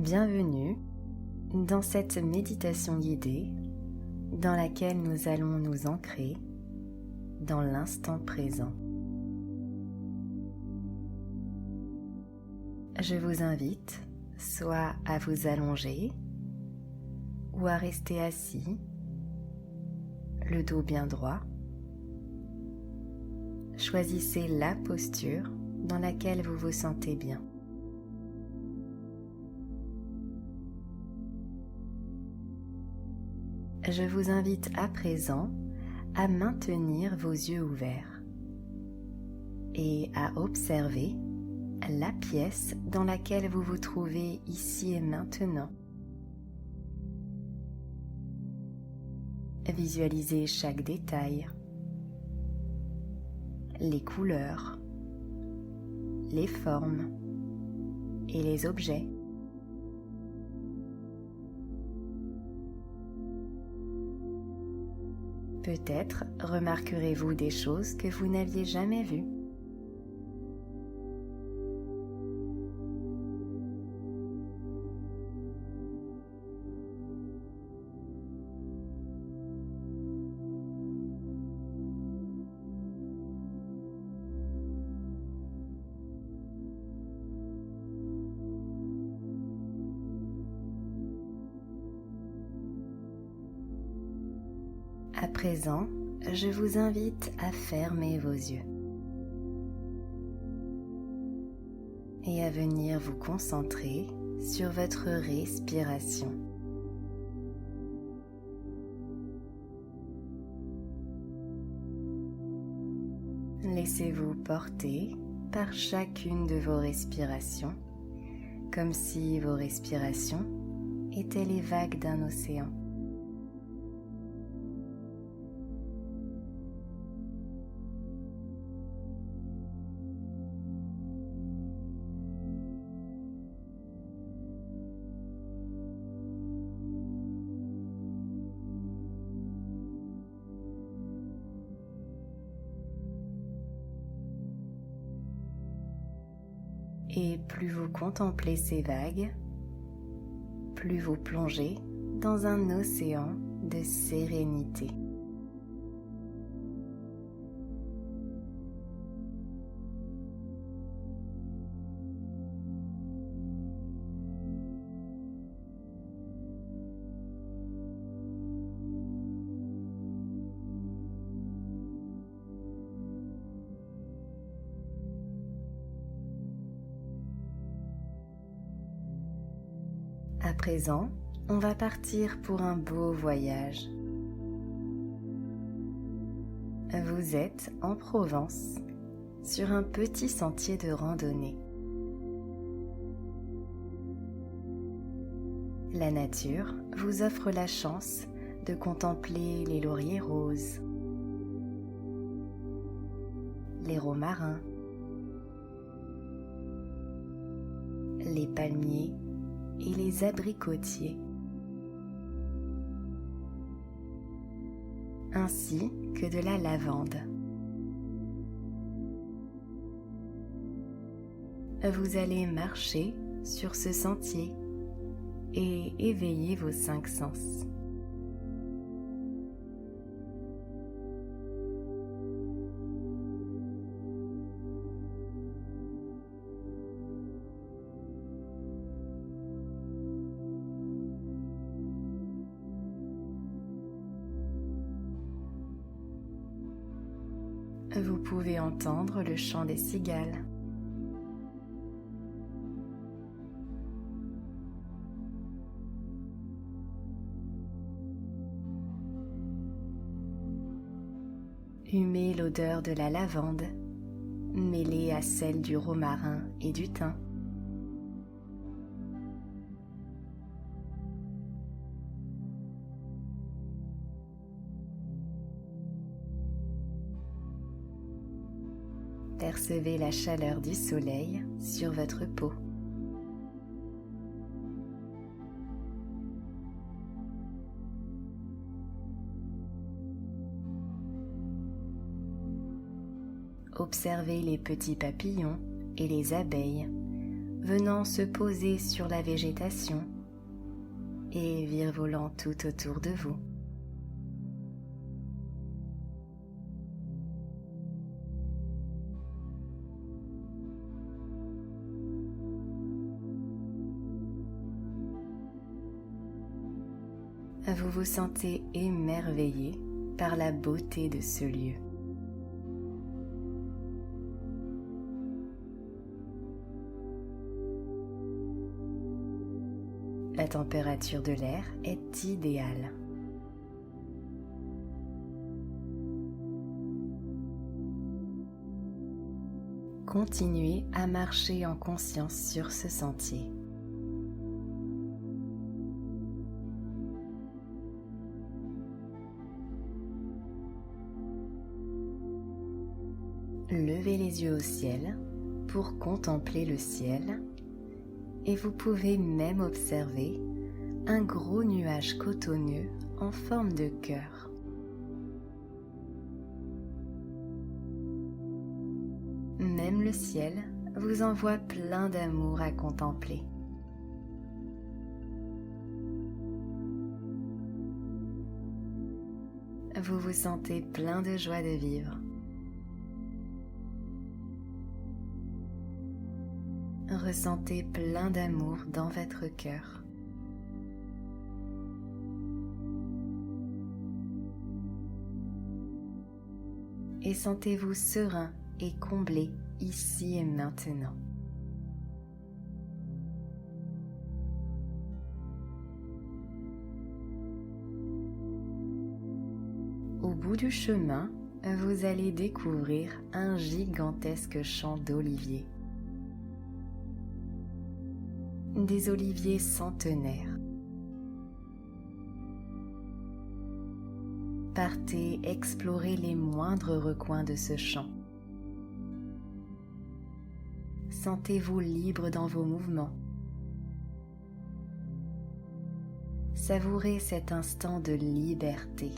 Bienvenue dans cette méditation guidée dans laquelle nous allons nous ancrer dans l'instant présent. Je vous invite soit à vous allonger ou à rester assis, le dos bien droit. Choisissez la posture dans laquelle vous vous sentez bien. Je vous invite à présent à maintenir vos yeux ouverts et à observer la pièce dans laquelle vous vous trouvez ici et maintenant. Visualisez chaque détail, les couleurs, les formes et les objets. Peut-être remarquerez-vous des choses que vous n'aviez jamais vues. À présent, je vous invite à fermer vos yeux et à venir vous concentrer sur votre respiration. Laissez-vous porter par chacune de vos respirations, comme si vos respirations étaient les vagues d'un océan. Et plus vous contemplez ces vagues, plus vous plongez dans un océan de sérénité. À présent, on va partir pour un beau voyage. Vous êtes en Provence, sur un petit sentier de randonnée. La nature vous offre la chance de contempler les lauriers roses, les romarins, les palmiers et les abricotiers, ainsi que de la lavande. Vous allez marcher sur ce sentier et éveiller vos 5 sens. Vous pouvez entendre le chant des cigales. Humez l'odeur de la lavande, mêlée à celle du romarin et du thym. Percevez la chaleur du soleil sur votre peau. Observez les petits papillons et les abeilles venant se poser sur la végétation et virevolant tout autour de vous. Vous vous sentez émerveillé par la beauté de ce lieu. La température de l'air est idéale. Continuez à marcher en conscience sur ce sentier. Levez les yeux au ciel pour contempler le ciel et vous pouvez même observer un gros nuage cotonneux en forme de cœur. Même le ciel vous envoie plein d'amour à contempler. Vous vous sentez plein de joie de vivre. Ressentez plein d'amour dans votre cœur. Et sentez-vous serein et comblé ici et maintenant. Au bout du chemin, vous allez découvrir un gigantesque champ d'oliviers. Des oliviers centenaires. Partez explorer les moindres recoins de ce champ. Sentez-vous libre dans vos mouvements. Savourez cet instant de liberté.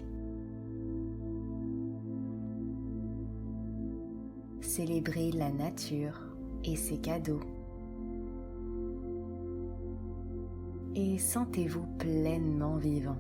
Célébrez la nature et ses cadeaux. Et sentez-vous pleinement vivant.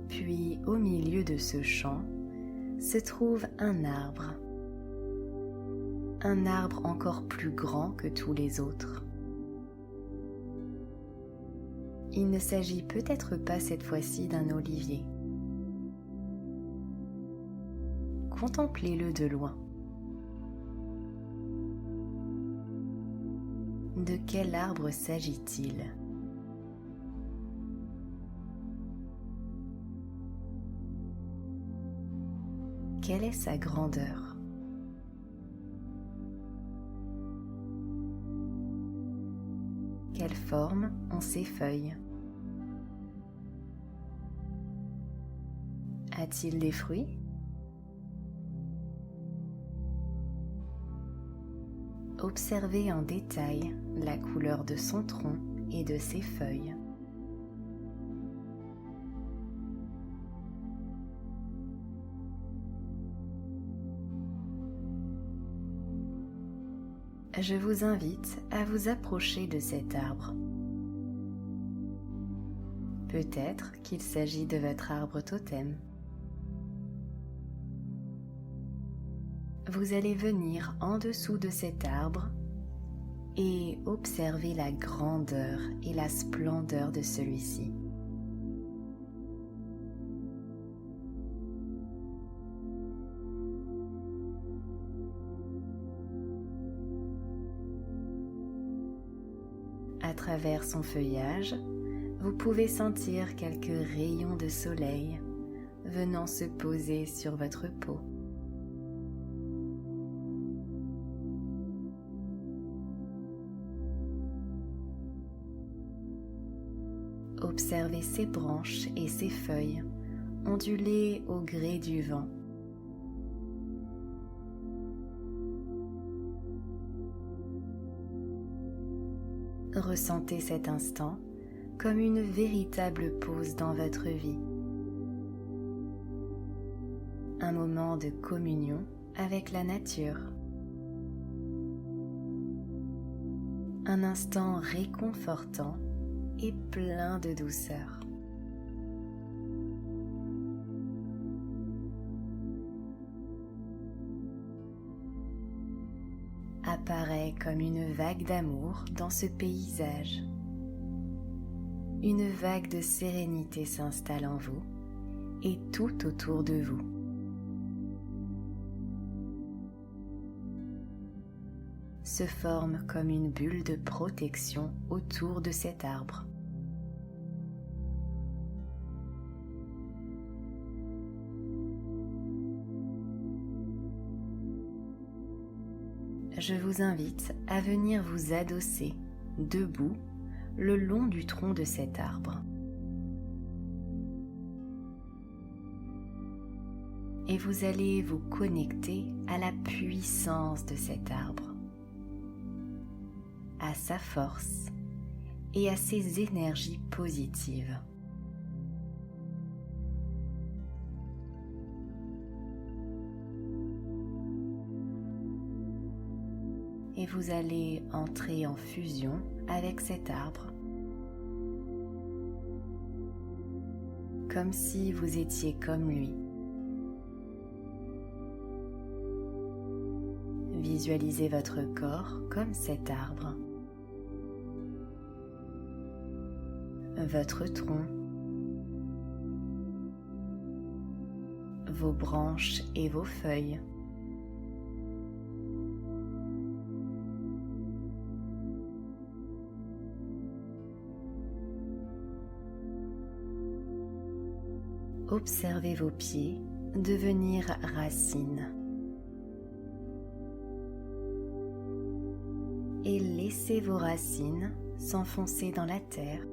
Puis, au milieu de ce champ, se trouve un arbre encore plus grand que tous les autres. Il ne s'agit peut-être pas cette fois-ci d'un olivier. Contemplez-le de loin. De quel arbre s'agit-il ? Quelle est sa grandeur ? Quelle forme ont ses feuilles ? A-t-il des fruits ? Observez en détail la couleur de son tronc et de ses feuilles. Je vous invite à vous approcher de cet arbre. Peut-être qu'il s'agit de votre arbre totem. Vous allez venir en dessous de cet arbre et observer la grandeur et la splendeur de celui-ci. À travers son feuillage, vous pouvez sentir quelques rayons de soleil venant se poser sur votre peau. observez ses branches et ses feuilles onduler au gré du vent. Ressentez cet instant comme une véritable pause dans votre vie. Un moment de communion avec la nature. Un instant réconfortant et plein de douceur. Apparaît comme une vague d'amour dans ce paysage. Une vague de sérénité s'installe en vous et tout autour de vous. Se forme comme une bulle de protection autour de cet arbre. Je vous invite à venir vous adosser debout le long du tronc de cet arbre. Et vous allez vous connecter à la puissance de cet arbre, à sa force et à ses énergies positives. Et vous allez entrer en fusion avec cet arbre, comme si vous étiez comme lui. Visualisez votre corps comme cet arbre, votre tronc, vos branches et vos feuilles. Observez vos pieds devenir racines et laissez vos racines s'enfoncer dans la terre.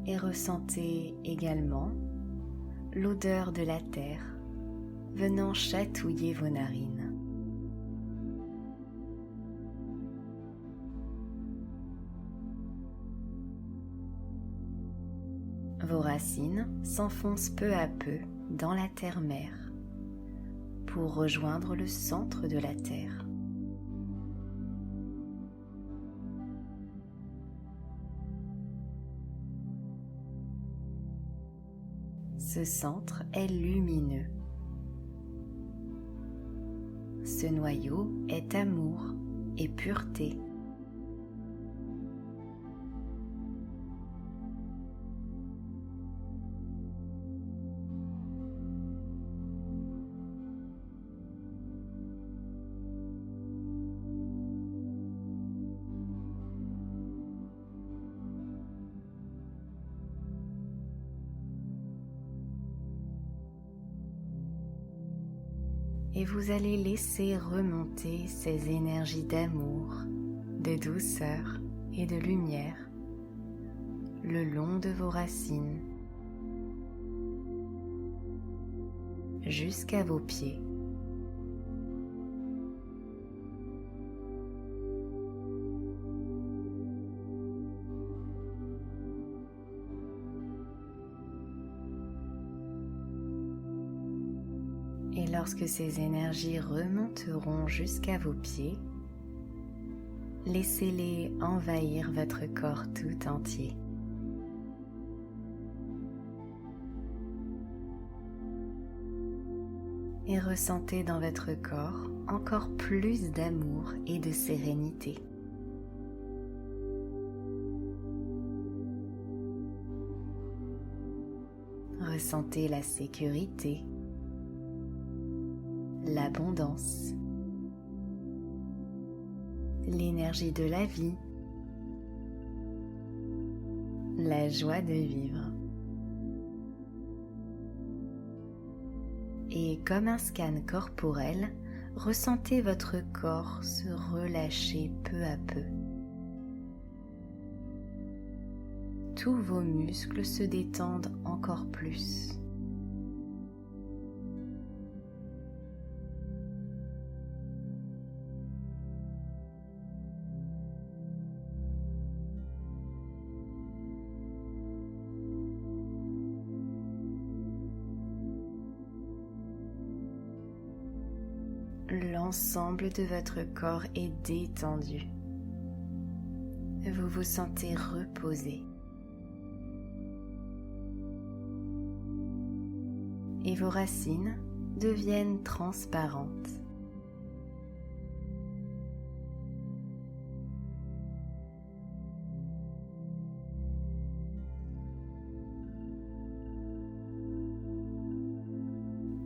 Et ressentez également l'odeur de la terre venant chatouiller vos narines. Vos racines s'enfoncent peu à peu dans la terre-mère pour rejoindre le centre de la terre. Ce centre est lumineux. Ce noyau est amour et pureté. Et vous allez laisser remonter ces énergies d'amour, de douceur et de lumière le long de vos racines jusqu'à vos pieds. Et lorsque ces énergies remonteront jusqu'à vos pieds, laissez-les envahir votre corps tout entier. Et ressentez dans votre corps encore plus d'amour et de sérénité. Ressentez la sécurité, l'abondance, l'énergie de la vie, la joie de vivre. Et comme un scan corporel, ressentez votre corps se relâcher peu à peu. Tous vos muscles se détendent encore plus. L'ensemble de votre corps est détendu. Vous vous sentez reposé. Et vos racines deviennent transparentes.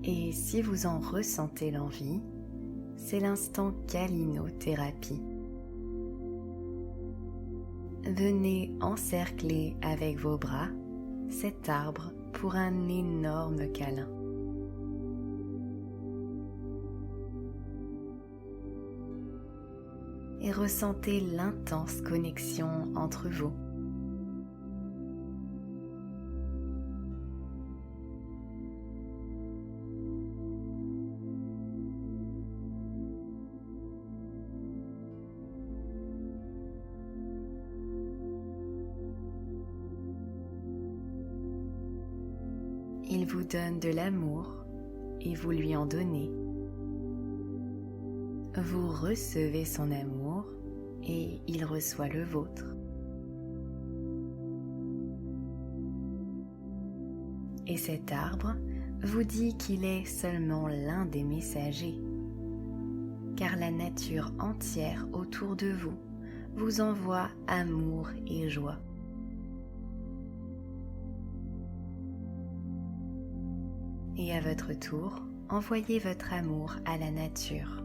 Et si vous en ressentez l'envie, c'est l'instant Câlinothérapie. Venez encercler avec vos bras cet arbre pour un énorme câlin. Et ressentez l'intense connexion entre vous. Il vous donne de l'amour et vous lui en donnez. Vous recevez son amour et il reçoit le vôtre. Et cet arbre vous dit qu'il est seulement l'un des messagers, car la nature entière autour de vous envoie amour et joie. Et à votre tour, envoyez votre amour à la nature.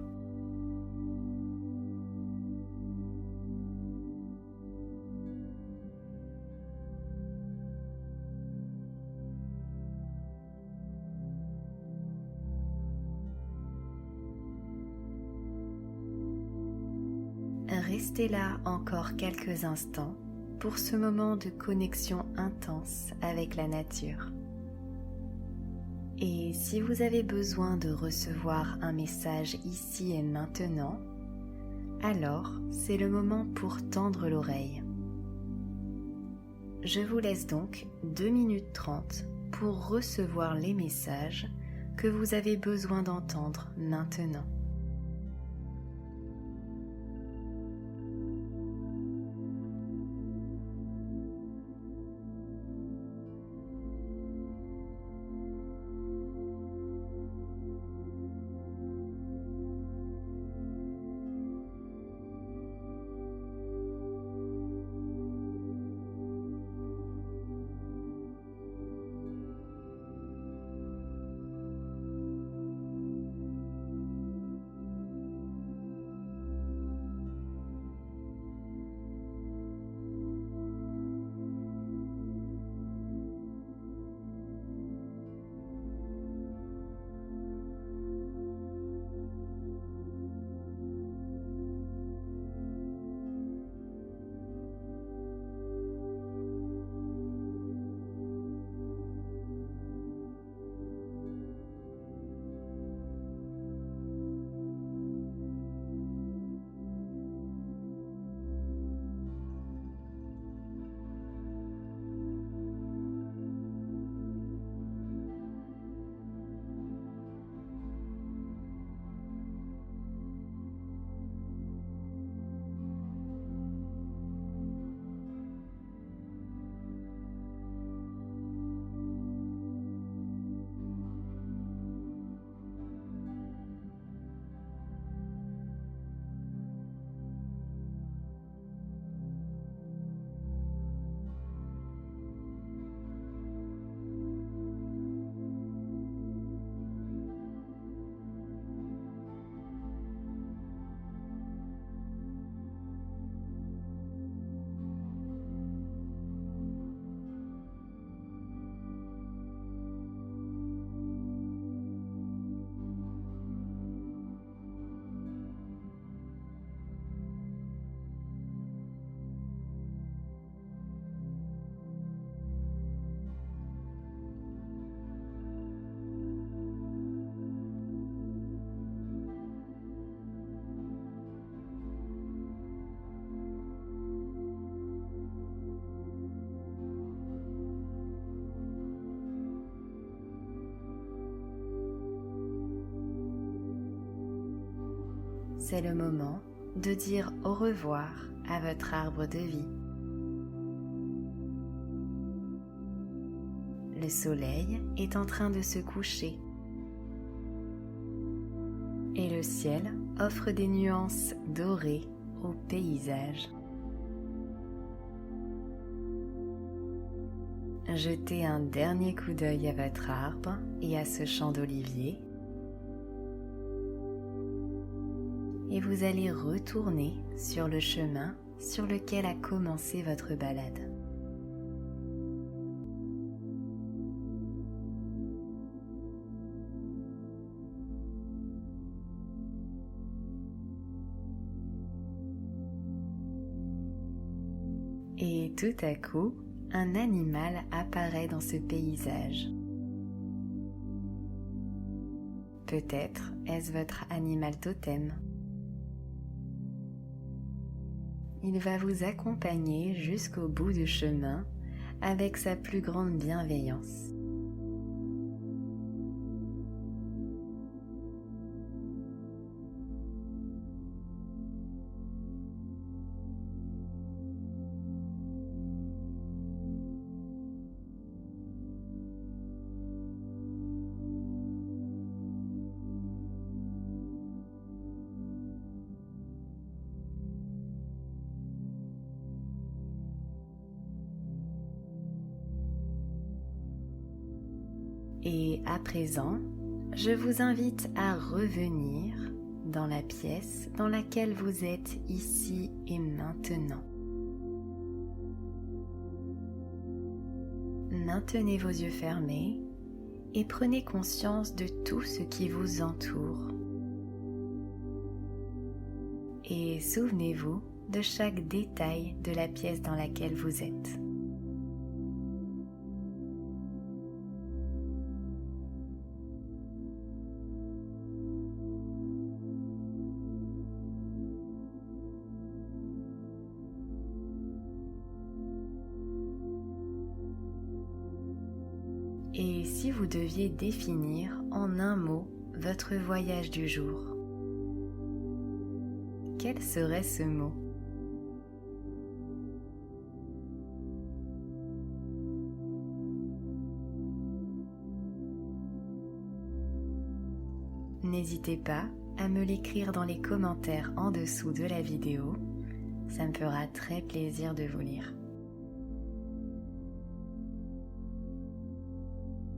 Restez là encore quelques instants pour ce moment de connexion intense avec la nature. Et si vous avez besoin de recevoir un message ici et maintenant, alors c'est le moment pour tendre l'oreille. Je vous laisse donc 2 minutes 30 pour recevoir les messages que vous avez besoin d'entendre maintenant. c'est le moment de dire au revoir à votre arbre de vie. Le soleil est en train de se coucher et le ciel offre des nuances dorées au paysage. Jetez un dernier coup d'œil à votre arbre et à ce champ d'olivier et vous allez retourner sur le chemin sur lequel a commencé votre balade. Et tout à coup, un animal apparaît dans ce paysage. Peut-être est-ce votre animal totem. Il va vous accompagner jusqu'au bout du chemin avec sa plus grande bienveillance. Et à présent, je vous invite à revenir dans la pièce dans laquelle vous êtes ici et maintenant. Maintenez vos yeux fermés et prenez conscience de tout ce qui vous entoure. Et souvenez-vous de chaque détail de la pièce dans laquelle vous êtes. Et si vous deviez définir en un mot votre voyage du jour, quel serait ce mot? N'hésitez pas à me l'écrire dans les commentaires en dessous de la vidéo, ça me fera très plaisir de vous lire.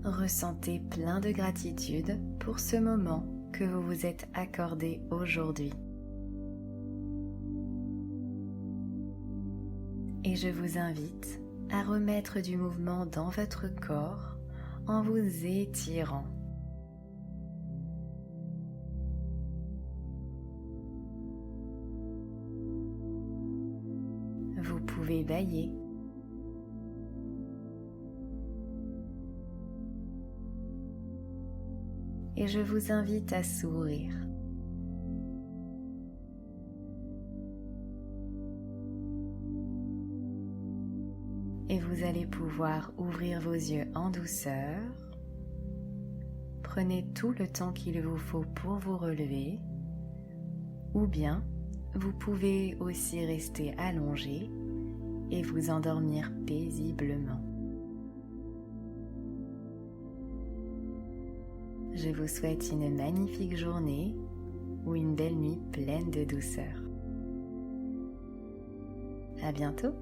Ressentez plein de gratitude pour ce moment que vous vous êtes accordé aujourd'hui. Et je vous invite à remettre du mouvement dans votre corps en vous étirant. Vous pouvez bâiller. Et je vous invite à sourire. Et vous allez pouvoir ouvrir vos yeux en douceur. Prenez tout le temps qu'il vous faut pour vous relever. Ou bien, vous pouvez aussi rester allongé et vous endormir paisiblement. Je vous souhaite une magnifique journée ou une belle nuit pleine de douceur. À bientôt!